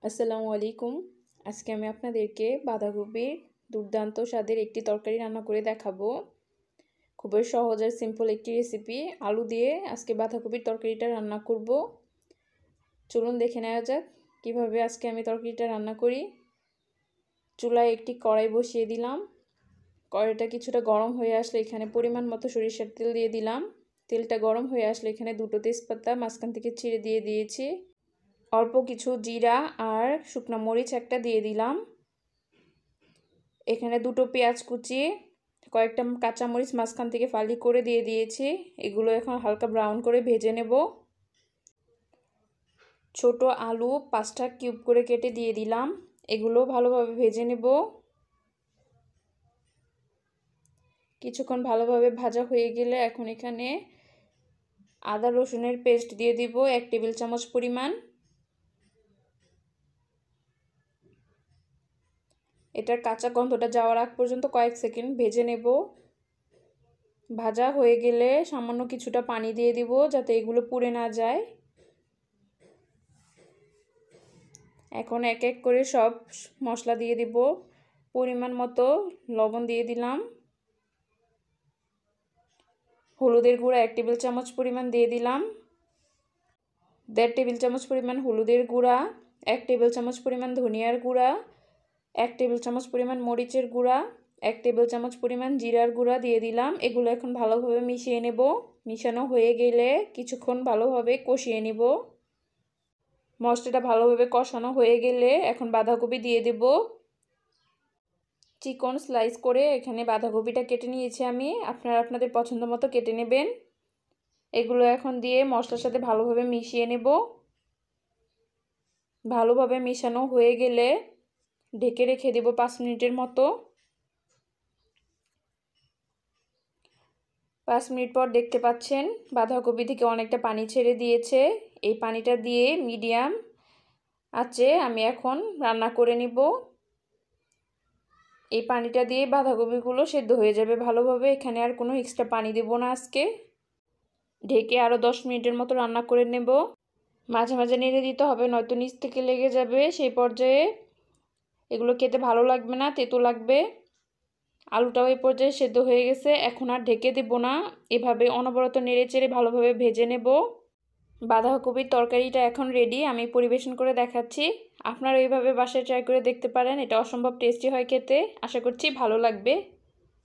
আসসালামু আলাইকুম। আজকে আমি আপনাদেরকে বাঁধাকপির দুর্দান্ত স্বাদের একটি তরকারি রান্না করে দেখাবো। খুবই সহজ আর সিম্পল একটি রেসিপি। আলু দিয়ে আজকে বাঁধাকপির তরকারিটা রান্না করব। চলুন দেখে নেওয়া যাক কিভাবে আজকে আমি তরকারিটা রান্না করি। চুলায় একটি কড়াই বসিয়ে দিলাম। কড়াইটা কিছুটা গরম হয়ে আসলে এখানে পরিমাণ মতো সরিষার তেল দিয়ে দিলাম। তেলটা গরম হয়ে আসলে এখানে দুটো তেজপাতা মাঝখান থেকে ছিঁড়ে দিয়ে দিয়েছি। অল্প কিছু জিরা আর শুকনো মরিচ একটা দিয়ে দিলাম। এখানে দুটো পেঁয়াজ কুচি, কয়েকটা কাঁচা মরিচ মাঝখান থেকে ফালি করে দিয়ে দিয়েছি। এগুলো এখন হালকা ব্রাউন করে ভেজে নেব। ছোট আলু 5টা কিউব করে কেটে দিয়ে দিলাম। এগুলো ভালোভাবে ভেজে নেব। কিছুক্ষণ ভালোভাবে ভাজা হয়ে গেলে এখন এখানে আদা রসুনের পেস্ট দিয়ে দিব 1 টেবিল চামচ পরিমাণ। এটার কাঁচা গন্ধটা যাওয়ার আগ পর্যন্ত কয়েক সেকেন্ড ভেজে নেব। ভাজা হয়ে গেলে সামান্য কিছুটা পানি দিয়ে দিব যাতে এগুলো পুড়ে না যায়। এখন এক এক করে সব মশলা দিয়ে দিব। পরিমাণ মতো লবণ দিয়ে দিলাম। হলুদের গুঁড়া 1 টেবিল চামচ পরিমাণ দিয়ে দিলাম। 1.5 টেবিল চামচ পরিমাণ হলুদের গুঁড়া, 1 টেবিল চামচ পরিমাণ ধনিয়ার গুঁড়া, 1 টেবিল চামচ পরিমাণ মরিচের গুঁড়া, 1 টেবিল চামচ পরিমাণ জিরার গুঁড়া দিয়ে দিলাম। এগুলো এখন ভালোভাবে মিশিয়ে নেব। মিশানো হয়ে গেলে কিছুক্ষণ ভালোভাবে কষিয়ে নেব। মশলাটা ভালোভাবে কষানো হয়ে গেলে এখন বাঁধাকপি দিয়ে দেব। চিকন স্লাইস করে এখানে বাঁধাকপিটা কেটে নিয়েছি আমি। আপনারা আপনাদের পছন্দ মতো কেটে নেবেন। এগুলো এখন দিয়ে মশলার সাথে ভালোভাবে মিশিয়ে নেব। ভালোভাবে মিশানো হয়ে গেলে ঢেকে রেখে দেব 5 মিনিটের মতো। 5 মিনিট পর দেখতে পাচ্ছেন বাঁধাকপি থেকে অনেকটা পানি ছেড়ে দিয়েছে। এই পানিটা দিয়ে মিডিয়াম আঁচে আমি এখন রান্না করে নিব। এই পানিটা দিয়ে বাঁধাকপিগুলো সেদ্ধ হয়ে যাবে ভালোভাবে। এখানে আর কোনো এক্সট্রা পানি দেব না আজকে। ঢেকে আরও 10 মিনিটের মতো রান্না করে নেব। মাঝে মাঝে নেড়ে দিতে হবে, নয়তো নিচ থেকে লেগে যাবে। সেই পর্যায়ে এগুলো খেতে ভালো লাগবে না, তেতো লাগবে। আলুটাও এই পর্যায়ে সেদ্ধ হয়ে গেছে। এখন আর ঢেকে দেব না, এভাবে অনবরত নেড়ে চেড়ে ভালোভাবে ভেজে নেব। বাঁধাকপির তরকারিটা এখন রেডি। আমি পরিবেশন করে দেখাচ্ছি। আপনারা এইভাবে বাসায় ট্রাই করে দেখতে পারেন। এটা অসম্ভব টেস্টি হয় খেতে। আশা করছি ভালো লাগবে।